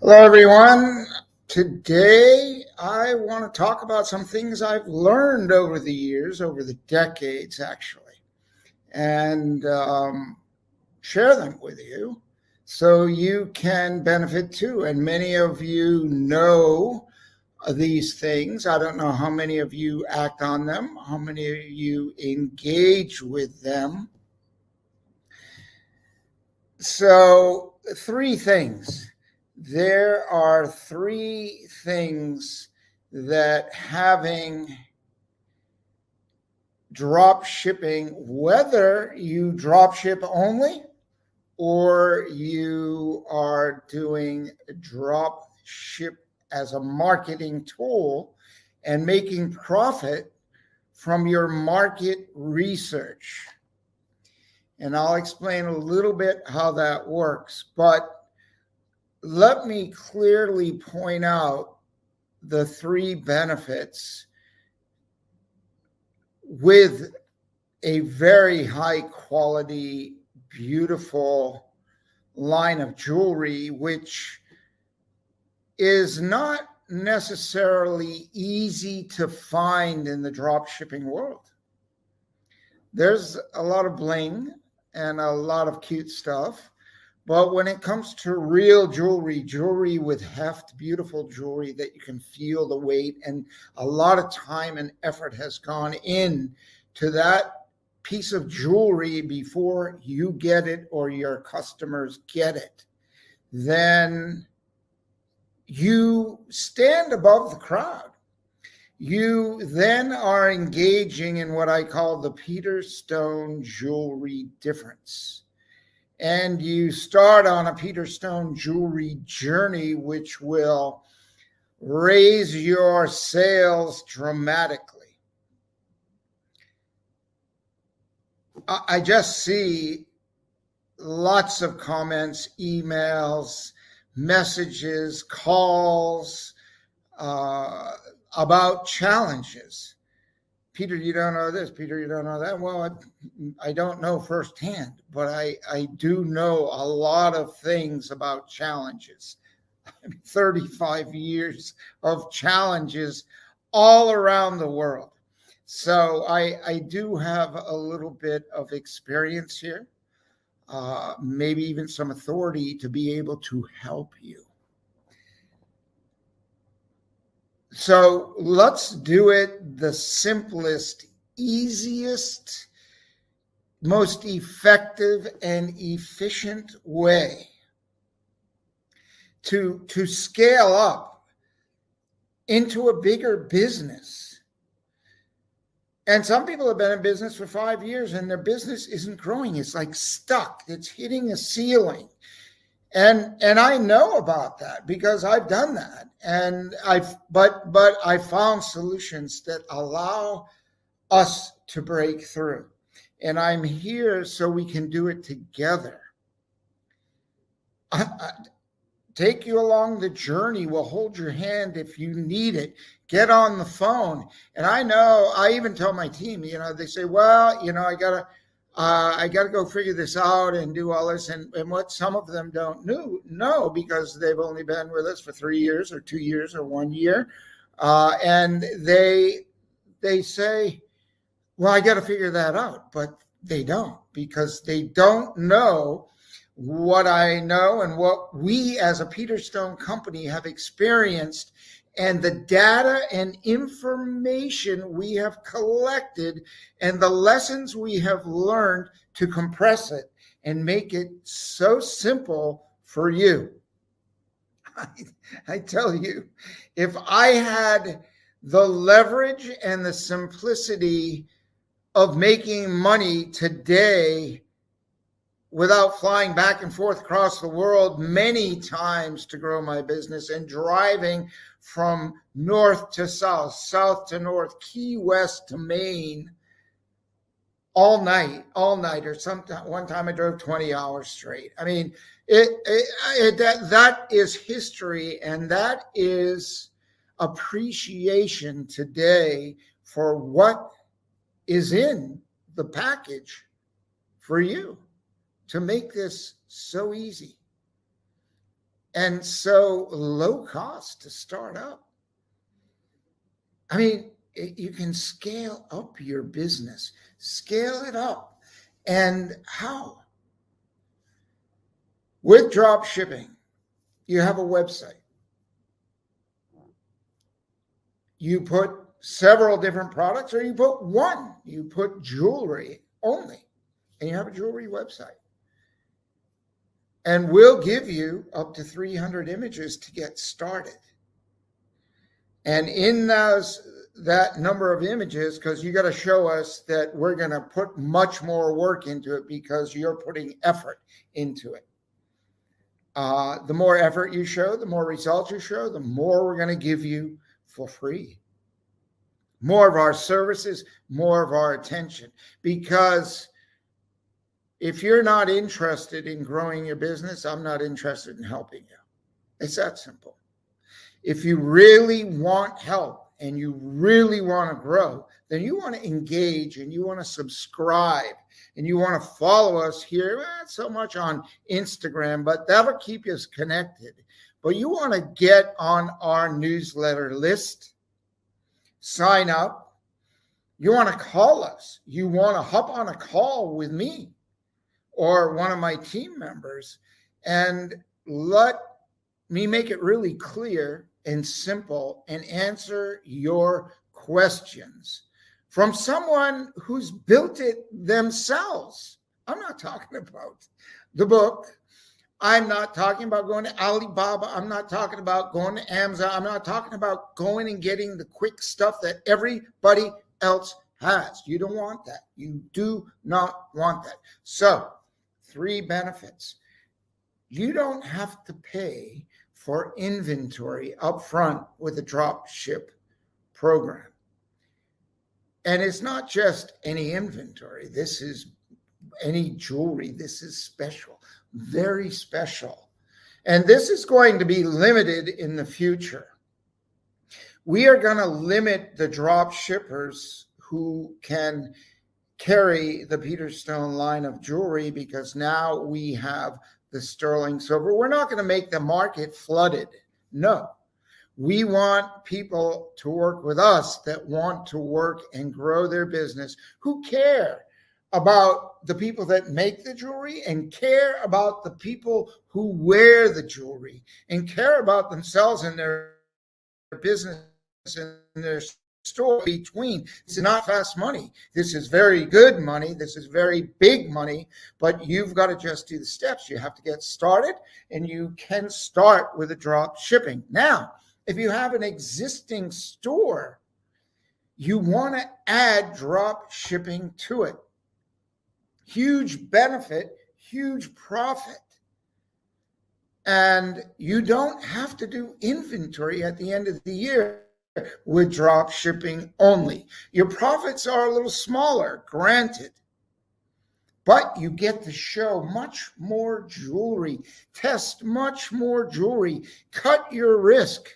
Hello, everyone. Today, I want to talk about some things I've learned over the years, over the decades, actually, and share them with you so you can benefit too. And many of you know these things. I don't know how many of you act on them, how many of you engage with them. So, three things. There are three things that having drop shipping, whether you drop ship only or you are doing drop ship as a marketing tool and making profit from your market research. And I'll explain a little bit how that works. But let me clearly point out the three benefits with a very high quality, beautiful line of jewelry, which is not necessarily easy to find in the drop shipping world. There's a lot of bling and a lot of cute stuff. But when it comes to real jewelry with heft, beautiful jewelry that you can feel the weight, and a lot of time and effort has gone in to that piece of jewelry before you get it or your customers get it, then you stand above the crowd. You then are engaging in what I call the Peter Stone jewelry difference. And you start on a Peter Stone jewelry journey, which will raise your sales dramatically. I just see lots of comments, emails, messages, calls about challenges. Peter, you don't know this. Peter, you don't know that. Well, I don't know firsthand, but I do know a lot of things about challenges. 35 years of challenges all around the world. So I do have a little bit of experience here, maybe even some authority to be able to help you. So let's do it the simplest, easiest, most effective and efficient way to scale up into a bigger business. And some people have been in business for 5 years and their business isn't growing. It's like stuck. It's hitting a ceiling. And I know about that because I've done that, and but I found solutions that allow us to break through, and I'm here so we can do it together. I take you along the journey. We'll hold your hand if you need it. Get on the phone, and I even tell my team. They say, well, I gotta go figure this out and do all this. And what some of them don't know because they've only been with us for 3 years or 2 years or 1 year. And they say, well, I got to figure that out. But they don't, because they don't know what I know and what we as a Peter Stone company have experienced, and the data and information we have collected and the lessons we have learned to compress it and make it so simple for you. I tell you, if I had the leverage and the simplicity of making money today without flying back and forth across the world many times to grow my business and driving from north to south, south to north, Key West to Maine, all night, or one time I drove 20 hours straight. I mean, that is history, and that is appreciation today for what is in the package for you to make this so easy. and so low cost to start up. I mean, you can scale up your business, scale it up. And how? With drop shipping, you have a website. You put several different products, or you put one. You put jewelry only, and you have a jewelry website. And we'll give you up to 300 images to get started. And in that number of images, because you got to show us that we're going to put much more work into it because you're putting effort into it. The more effort you show, the more results you show, the more we're going to give you for free. More of our services, more of our attention. Because if you're not interested in growing your business, I'm not interested in helping you. It's that simple. If you really want help and you really want to grow, then you want to engage and you want to subscribe and you want to follow us here, not so much on Instagram, but that'll keep us connected. But you want to get on our newsletter list, sign up. You want to call us. You want to hop on a call with me or one of my team members and let me make it really clear and simple and answer your questions from someone who's built it themselves. I'm not talking about the book. I'm not talking about going to Alibaba. I'm not talking about going to Amazon. I'm not talking about going and getting the quick stuff that everybody else has. You don't want that. You do not want that. So, 3 benefits. You don't have to pay for inventory up front with a drop ship program. And it's not just any inventory. This is any jewelry. This is special, very special. And this is going to be limited in the future. We are going to limit the drop shippers who can carry the Peter Stone line of jewelry because now we have the sterling silver. We're not going to make the market flooded. No. We want people to work with us that want to work and grow their business, who care about the people that make the jewelry and care about the people who wear the jewelry and care about themselves and their business and their store between. This is not fast money. This is very good money. This is very big money, but you've got to just do the steps. You have to get started, and you can start with a drop shipping. Now, if you have an existing store, you want to add drop shipping to it. Huge benefit, huge profit. And you don't have to do inventory at the end of the year with drop shipping only. Your profits are a little smaller, granted, but you get to show much more jewelry, test much more jewelry, cut your risk.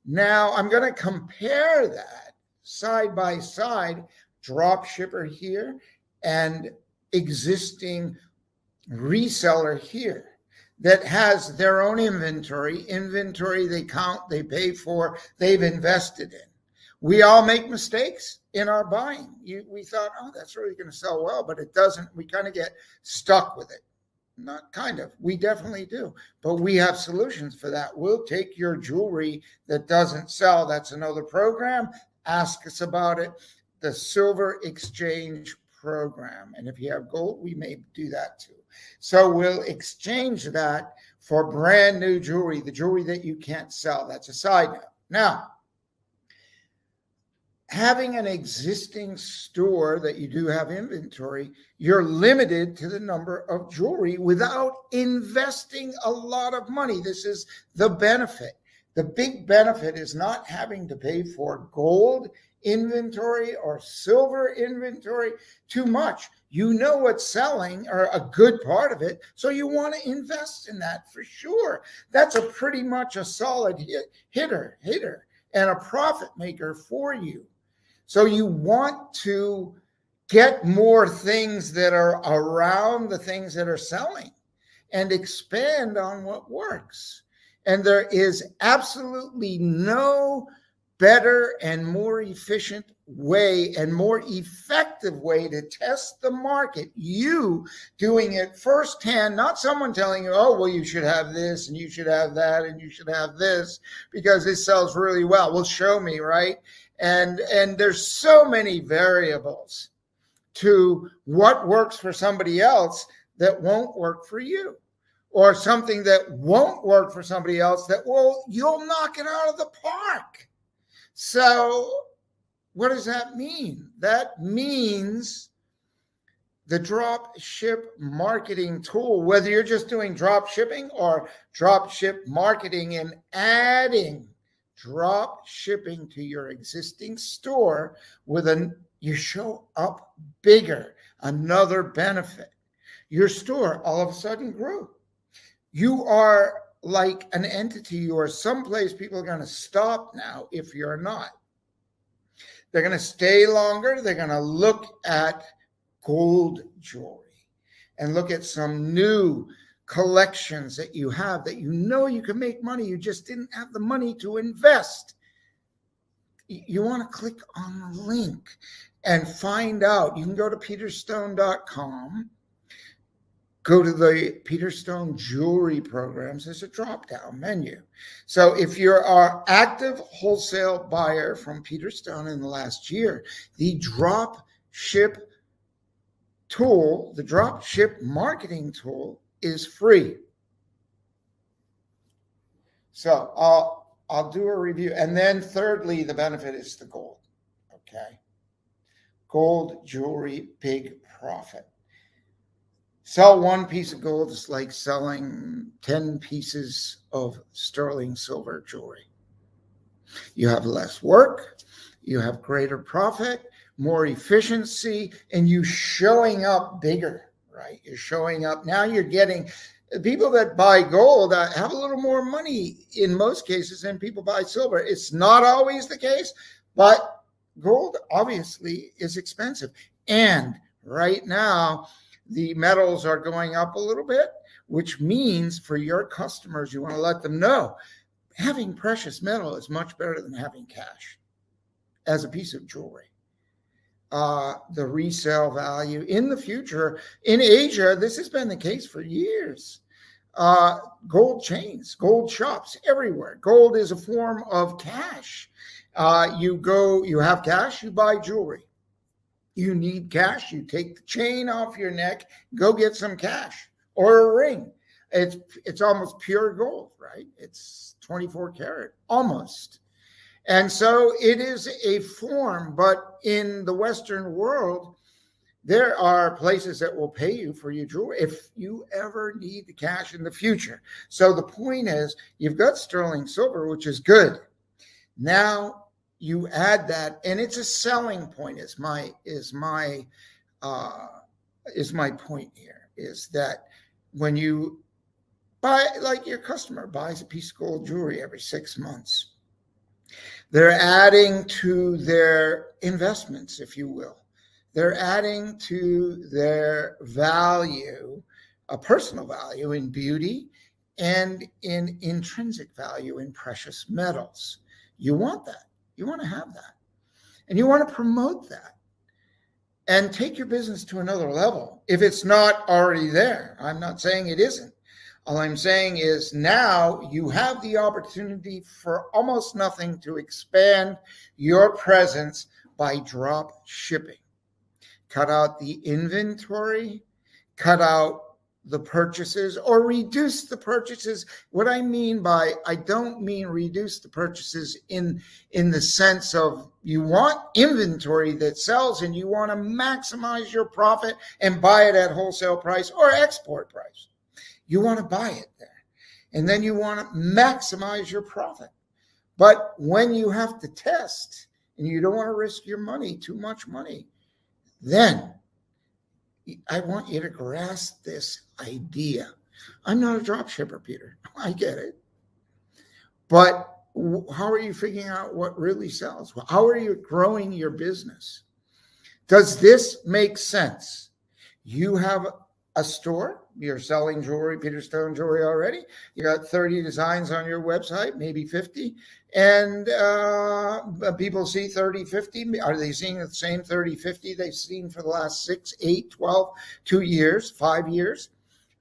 Now I'm going to compare that side by side, drop shipper here and existing reseller here that has their own inventory they count, they pay for, they've invested in. We all make mistakes in our buying. We thought, oh, that's really going to sell well, but it doesn't. We kind of get stuck with it. Not kind of, we definitely do. But we have solutions for that. We'll take your jewelry that doesn't sell. That's another program. Ask us about it. The Silver Exchange program. And if you have gold, we may do that too. So we'll exchange that for brand new jewelry, the jewelry that you can't sell. That's a side note. Now, having an existing store that you do have inventory, you're limited to the number of jewelry without investing a lot of money. This is the benefit. The big benefit is not having to pay for gold inventory or silver inventory too much. You know what's selling, or a good part of it, so you want to invest in that for sure. That's a pretty much a solid hitter and a profit maker for you. So you want to get more things that are around the things that are selling and expand on what works. And there is absolutely no better and more efficient way and more effective way to test the market. You doing it firsthand, not someone telling you, oh, well, you should have this and you should have that and you should have this because this sells really well. Well, show me, right? And there's so many variables to what works for somebody else that won't work for you, or something that won't work for somebody else that you'll knock it out of the park. So what does that mean? That means the drop ship marketing tool, whether you're just doing drop shipping or drop ship marketing and adding drop shipping to your existing store you show up bigger. Another benefit, your store all of a sudden grew. You are like an entity. You are someplace people are going to stop now if you're not. They're going to stay longer. They're going to look at gold jewelry and look at some new collections that you have that you know you can make money. You just didn't have the money to invest. You want to click on the link and find out. You can go to peterstone.com. Go to the Peter Stone Jewelry Programs. There's a drop-down menu. So if you're an active wholesale buyer from Peter Stone in the last year, the drop ship tool, the drop ship marketing tool is free. So I'll do a review. And then thirdly, the benefit is the gold. Okay. Gold jewelry, big profit. Sell one piece of gold is like selling 10 pieces of sterling silver jewelry. You have less work, you have greater profit, more efficiency, and you showing up bigger, right? You're showing up. Now you're getting people that buy gold have a little more money in most cases than people buy silver. It's not always the case, but gold obviously is expensive. And right now, the metals are going up a little bit, which means for your customers, you want to let them know having precious metal is much better than having cash as a piece of jewelry. The resale value in the future in Asia, this has been the case for years. Gold chains, gold shops everywhere. Gold is a form of cash. You have cash, you buy jewelry. You need cash, you take the chain off your neck, go get some cash or a ring. It's almost pure gold, right? It's 24 karat, almost. And so it is a form, but in the Western world, there are places that will pay you for your jewelry if you ever need the cash in the future. So the point is, you've got sterling silver, which is good. Now, you add that, and it's a selling point. Is my point here is that when you buy, like your customer buys a piece of gold jewelry every 6 months, they're adding to their investments, if you will. They're adding to their value, a personal value in beauty and in intrinsic value in precious metals. You want that. You want to have that. And you want to promote that and take your business to another level if it's not already there. I'm not saying it isn't. All I'm saying is now you have the opportunity for almost nothing to expand your presence by drop shipping. Cut out the inventory, cut out the purchases, or reduce the purchases. What I mean by, I don't mean reduce the purchases in the sense of you want inventory that sells and you want to maximize your profit and buy it at wholesale price or export price. You want to buy it there. And then you want to maximize your profit. But when you have to test and you don't want to risk your money, too much money, then I want you to grasp this idea. I'm not a drop shipper, Peter. I get it. But how are you figuring out what really sells? How are you growing your business? Does this make sense? You have a store you're selling jewelry, Peter Stone jewelry already. You got 30 designs on your website, maybe 50. And people see 30, 50. Are they seeing the same 30, 50 they've seen for the last 6, 8, 12, 2 years, 5 years?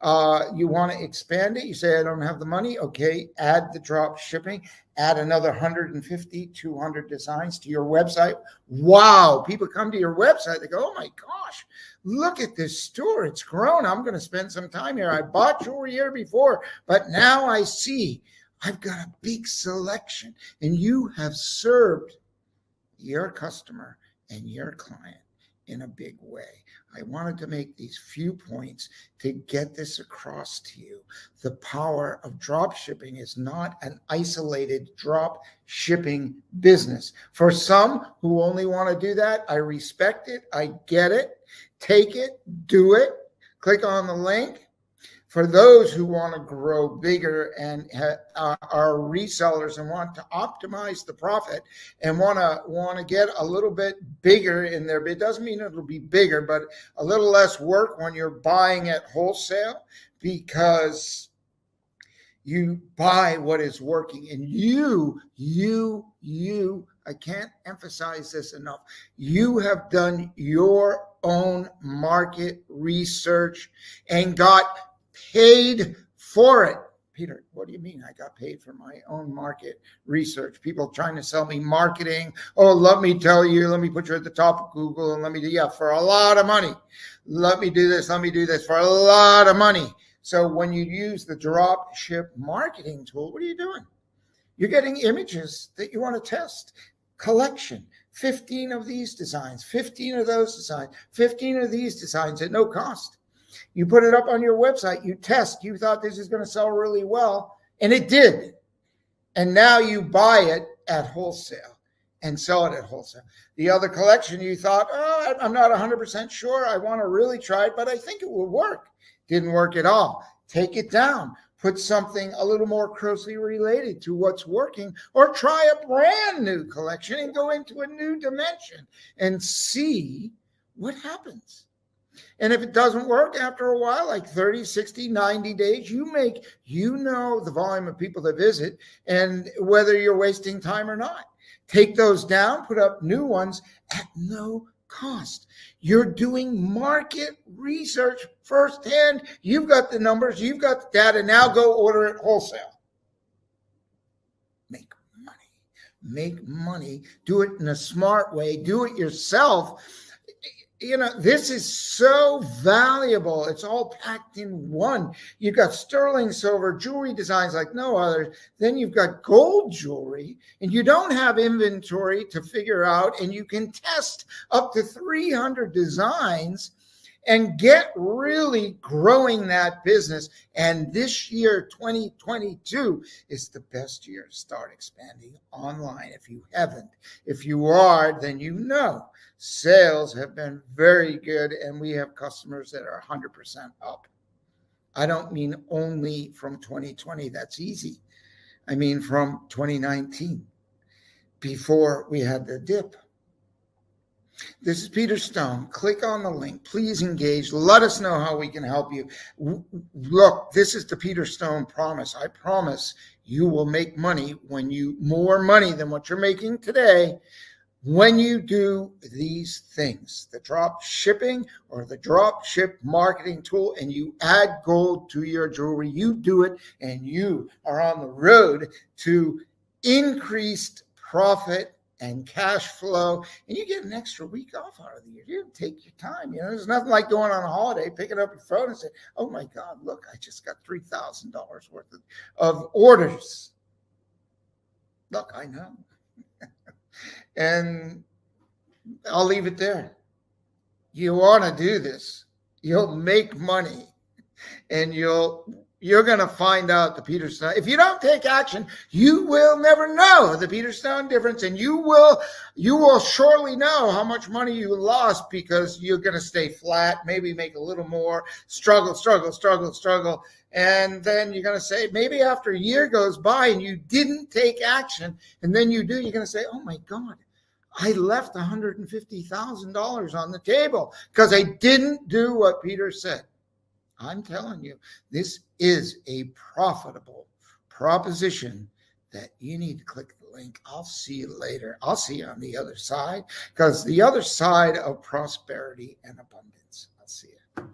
You want to expand it. You say, I don't have the money. Okay, add the drop shipping, add another 150, 200 designs to your website. Wow, people come to your website. They go, oh my gosh, look at this store. It's grown. I'm going to spend some time here. I bought jewelry here before, but now I see I've got a big selection. And you have served your customer and your client in a big way. I wanted to make these few points to get this across to you. The power of drop shipping is not an isolated drop shipping business. For some who only want to do that, I respect it. I get it. Take it, do it. Click on the link. For those who want to grow bigger and are resellers and want to optimize the profit and want to get a little bit bigger in there, it doesn't mean it'll be bigger, but a little less work when you're buying at wholesale, because you buy what is working. And I can't emphasize this enough. You have done your own market research and got paid for it. Peter, what do you mean I got paid for my own market research? People trying to sell me marketing. Oh, let me tell you, let me put you at the top of Google and let me do, yeah, for a lot of money. Let me do this for a lot of money. So when you use the drop ship marketing tool, what are you doing? You're getting images that you want to test. Collection, 15 of these designs, 15 of those designs, 15 of these designs at no cost. You put it up on your website, you test, you thought this is going to sell really well, and it did. And now you buy it at wholesale and sell it at wholesale. The other collection, you thought, oh, I'm not 100% sure. I want to really try it, but I think it will work. Didn't work at all. Take it down. Put something a little more closely related to what's working, or try a brand new collection and go into a new dimension and see what happens. And if it doesn't work after a while, like 30, 60, 90 days, you know the volume of people that visit and whether you're wasting time or not. Take those down, put up new ones at no cost. You're doing market research firsthand. You've got the numbers, you've got the data. Now go order it wholesale. Make money. Do it in a smart way. Do it yourself. You know, this is so valuable. It's all packed in one. You've got sterling silver jewelry designs like no other. Then you've got gold jewelry, and you don't have inventory to figure out, and you can test up to 300 designs and get really growing that business. And this year, 2022, is the best year to start expanding online. If you haven't, if you are, then you know. Sales have been very good, and we have customers that are 100% up. I don't mean only from 2020. That's easy. I mean from 2019, before we had the dip. This is Peter Stone. Click on the link. Please engage. Let us know how we can help you. Look, this is the Peter Stone promise. I promise you will make money more money than what you're making today. When you do these things, the drop shipping or the drop ship marketing tool, and you add gold to your jewelry, you do it, and you are on the road to increased profit and cash flow, and you get an extra week off out of the year. You take your time. You know, there's nothing like going on a holiday, picking up your phone and saying, oh my God, look, I just got $3,000 worth of orders. Look, I know. And I'll leave it there. You want to do this, you'll make money, and you're going to find out the Peter Stone. If you don't take action, you will never know the Peter Stone difference, and you will surely know how much money you lost, because you're going to stay flat, maybe make a little more, struggle. And then you're going to say, maybe after a year goes by and you didn't take action, and then you do, you're going to say, oh my God, I left $150,000 on the table because I didn't do what Peter said. I'm telling you, this is a profitable proposition that you need to click the link. I'll see you later. I'll see you on the other side, because the other side of prosperity and abundance. I'll see you.